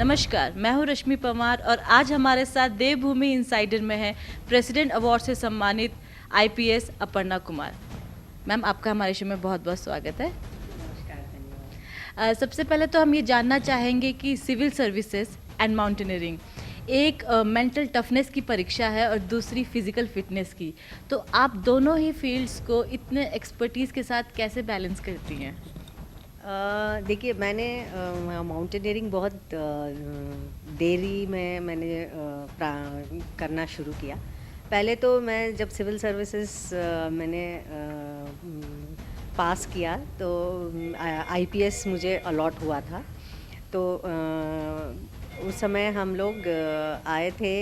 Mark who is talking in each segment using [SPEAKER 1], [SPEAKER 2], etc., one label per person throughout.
[SPEAKER 1] नमस्कार, मैं हूँ रश्मि परमार और आज हमारे साथ देवभूमि इनसाइडर में है प्रेसिडेंट अवार्ड से सम्मानित आईपीएस अपर्णा कुमार। मैम, आपका हमारे शो में बहुत बहुत स्वागत है।
[SPEAKER 2] नमस्कार, धन्यवाद।
[SPEAKER 1] सबसे पहले तो हम ये जानना चाहेंगे कि सिविल सर्विसेज एंड माउंटेनियरिंग एक मेंटल टफनेस की परीक्षा है और दूसरी फिजिकल फिटनेस की, तो आप दोनों ही फील्ड्स को इतने एक्सपर्टीज़ के साथ कैसे बैलेंस करती हैं?
[SPEAKER 2] देखिए, मैंने माउंटेनियरिंग बहुत देरी में मैंने करना शुरू किया। पहले तो मैं जब सिविल सर्विसेज मैंने पास किया तो आईपीएस मुझे अलॉट हुआ था। तो उस समय हम लोग आए थे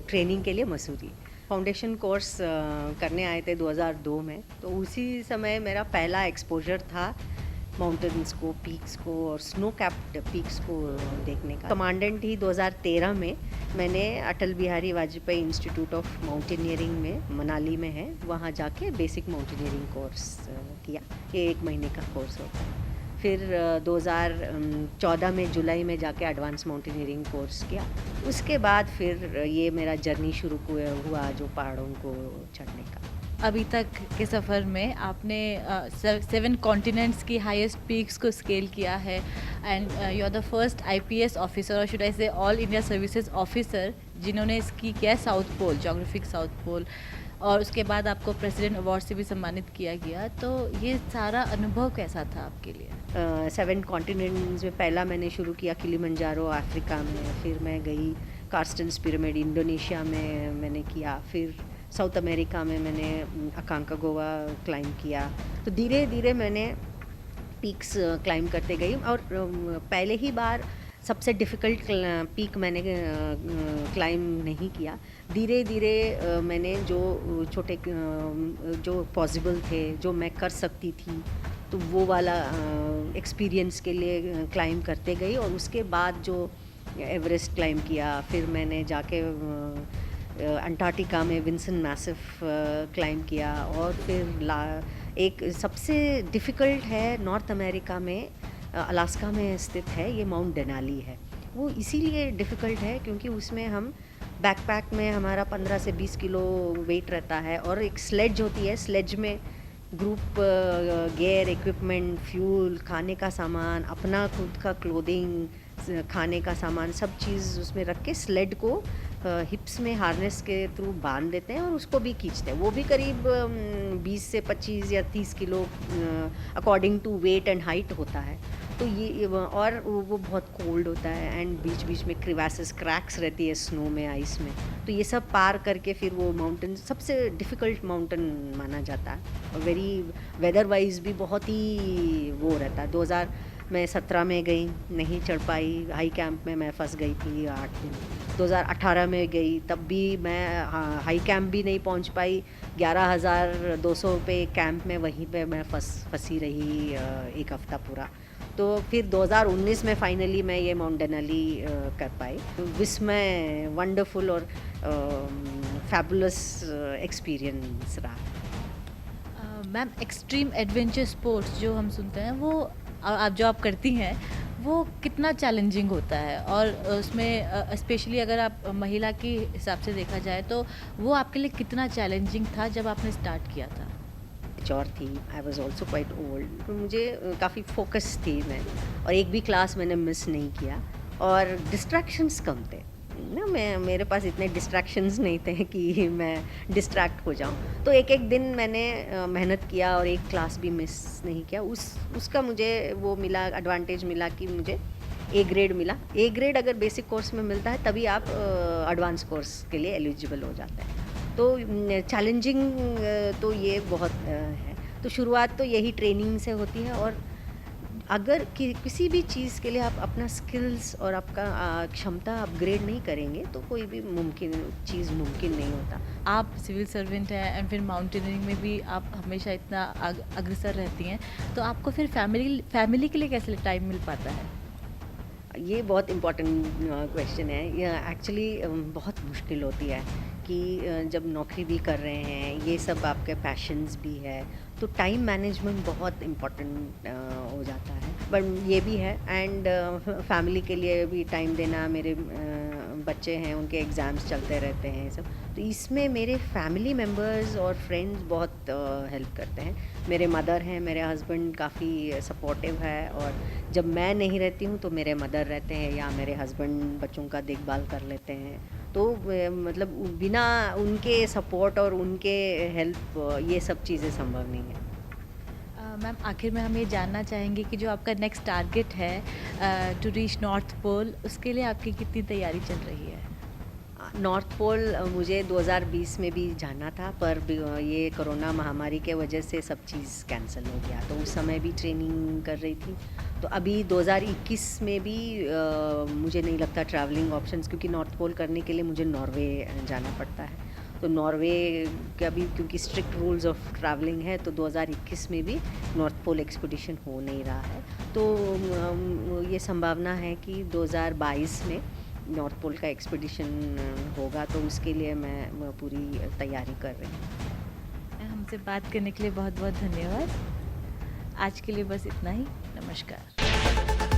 [SPEAKER 2] ट्रेनिंग के लिए मसूरी। फाउंडेशन कोर्स करने आए थे 2002 में। तो उसी समय मेरा पहला एक्सपोजर था माउंटेन्स को, पीक्स को और स्नो कैप्ड पीक्स को देखने का। कमांडेंट ही 2013 में मैंने Atal Bihari Vajpayee institute of mountaineering में मनाली में है, वहाँ जाके बेसिक माउंटेनियरिंग कोर्स किया। ये 1 महीने का कोर्स होता है। फिर 2014 में जुलाई में जाके एडवांस माउंटेनियरिंग कोर्स किया। उसके बाद फिर ये मेरा जर्नी शुरू हुआ जो पहाड़ों को चढ़ने का।
[SPEAKER 1] अभी तक के सफ़र में आपने 7 कॉन्टिनेंट्स की हाईएस्ट पीक्स को स्केल किया है and you are the first IPS officer और should I say all India services officer जिन्होंने इसकी किया South Pole, geographic South Pole, और उसके बाद आपको प्रेसिडेंट अवार्ड से भी सम्मानित किया गया। तो ये सारा अनुभव कैसा था आपके लिए?
[SPEAKER 2] 7 कॉन्टिनेंट्स में पहला मैंने शुरू किया किलिमंजारो अफ्रीका में, फिर मैं गई कार्स्टन्स पिरामिड इंडोनेशिया में मैंने किया, फिर साउथ अमेरिका में मैंने अकांकागुआ क्लाइंब किया। तो धीरे धीरे मैंने पीक्स क्लाइंब करते गई और पहले ही बार सबसे डिफ़िकल्ट पीक मैंने क्लाइंब नहीं किया। धीरे धीरे मैंने जो छोटे जो पॉसिबल थे, जो मैं कर सकती थी, तो वो वाला एक्सपीरियंस के लिए क्लाइंब करते गई। और उसके बाद जो एवरेस्ट क्लाइंब किया, फिर मैंने जाके अंटार्कटिका में विंसन मैसिव क्लाइंब किया। और फिर एक सबसे डिफ़िकल्ट है नॉर्थ अमेरिका में, अलास्का में स्थित है, ये माउंट डेनाली है। वो इसीलिए डिफ़िकल्ट है क्योंकि उसमें हम बैकपैक में हमारा 15 से 20 किलो वेट रहता है और एक स्लेज होती है। स्लेज में ग्रुप गियर, इक्विपमेंट, फ्यूल, खाने का सामान, अपना खुद का क्लोथिंग, खाने का सामान, सब चीज़ उसमें रख के स्लेड को हिप्स में हार्नेस के थ्रू बांध देते हैं और उसको भी खींचते हैं। वो भी करीब 20 से 25 या 30 kilo according to weight and height होता है। तो ये और वो बहुत कोल्ड होता है एंड बीच बीच में क्रिवासेस, क्रैक्स रहती है स्नो में, आइस में। तो ये सब पार करके फिर वो माउंटेन सबसे डिफ़िकल्ट माउंटेन माना जाता है। और वेदर वाइज भी बहुत ही वो रहता है। 2017 में गई, नहीं चढ़ पाई, हाई कैंप में मैं फंस गई थी 8 दिन। 2018 में गई, तब भी मैं हाई कैंप भी नहीं पहुंच पाई। 11,200 रुपये कैंप में, वहीं पे मैं फंसी रही 1 हफ्ता पूरा। तो फिर 2019 में फाइनली मैं ये माउंट डेनाली कर पाई। विस्मय, वंडरफुल और फैबुलस एक्सपीरियंस रहा।
[SPEAKER 1] मैम, एक्सट्रीम एडवेंचर स्पोर्ट्स जो हम सुनते हैं वो आप जो आप करती हैं वो कितना चैलेंजिंग होता है, और उसमें स्पेशली अगर आप महिला के हिसाब से देखा जाए तो वो आपके लिए कितना चैलेंजिंग था जब आपने स्टार्ट किया था?
[SPEAKER 2] और थी, I was also quite old, तो मुझे काफ़ी फोकस थी मैं, और एक भी क्लास मैंने मिस नहीं किया और डिस्ट्रैक्शंस कम थे ना। मेरे पास इतने डिस्ट्रैक्शंस नहीं थे कि मैं डिस्ट्रैक्ट हो जाऊं। तो एक एक दिन मैंने मेहनत किया और एक क्लास भी मिस नहीं किया। उसका मुझे वो मिला, एडवांटेज मिला कि मुझे ए ग्रेड मिला। ए ग्रेड अगर बेसिक कोर्स में मिलता है तभी आप एडवांस कोर्स के लिए एलिजिबल हो जाते हैं। तो चैलेंजिंग तो ये बहुत है। तो शुरुआत तो यही ट्रेनिंग से होती है। और अगर किसी भी चीज़ के लिए आप अपना स्किल्स और आपका क्षमता अपग्रेड नहीं करेंगे तो कोई भी चीज़ मुमकिन नहीं होता।
[SPEAKER 1] आप सिविल सर्वेंट हैं एंड फिर माउंटेनियरिंग में भी आप हमेशा इतना अग्रसर रहती हैं, तो आपको फिर फैमिली के लिए कैसे टाइम मिल पाता है?
[SPEAKER 2] ये बहुत इम्पोर्टेंट क्वेश्चन है। ये एक्चुअली बहुत मुश्किल होती है कि जब नौकरी भी कर रहे हैं, ये सब आपके पैशंस भी है, तो टाइम मैनेजमेंट बहुत इम्पोर्टेंट हो जाता है। बट ये भी है एंड फैमिली के लिए भी टाइम देना, मेरे बच्चे हैं उनके एग्ज़ाम्स चलते रहते हैं ये सब, तो इसमें मेरे फैमिली मेम्बर्स और फ्रेंड्स बहुत हेल्प करते हैं। मेरे मदर हैं, मेरे हस्बैंड काफ़ी सपोर्टिव है, और जब मैं नहीं रहती हूँ तो मेरे मदर रहते हैं या मेरे हस्बैंड बच्चों का देखभाल कर लेते हैं। तो मतलब बिना उनके सपोर्ट और उनके हेल्प ये सब चीज़ें संभव नहीं है।
[SPEAKER 1] मैम आखिर में हम ये जानना चाहेंगे कि जो आपका नेक्स्ट टारगेट है टू रीच नॉर्थ पोल, उसके लिए आपकी कितनी तैयारी चल रही है?
[SPEAKER 2] नॉर्थ पोल मुझे 2020 में भी जाना था, पर ये कोरोना महामारी के वजह से सब चीज़ कैंसिल हो गया, तो उस समय भी ट्रेनिंग कर रही थी। तो अभी 2021 में भी मुझे नहीं लगता ट्रैवलिंग ऑप्शंस, क्योंकि नॉर्थ पोल करने के लिए मुझे नॉर्वे जाना पड़ता है। तो नॉर्वे का भी क्योंकि स्ट्रिक्ट रूल्स ऑफ ट्रैवलिंग है, तो 2021 में भी नॉर्थ पोल एक्सपीडिशन हो नहीं रहा है। तो ये संभावना है कि 2022 में नॉर्थ पोल का एक्सपीडिशन होगा, तो उसके लिए मैं पूरी तैयारी कर रही हूँ।
[SPEAKER 1] हमसे बात करने के लिए बहुत बहुत धन्यवाद। आज के लिए बस इतना ही। नमस्कार।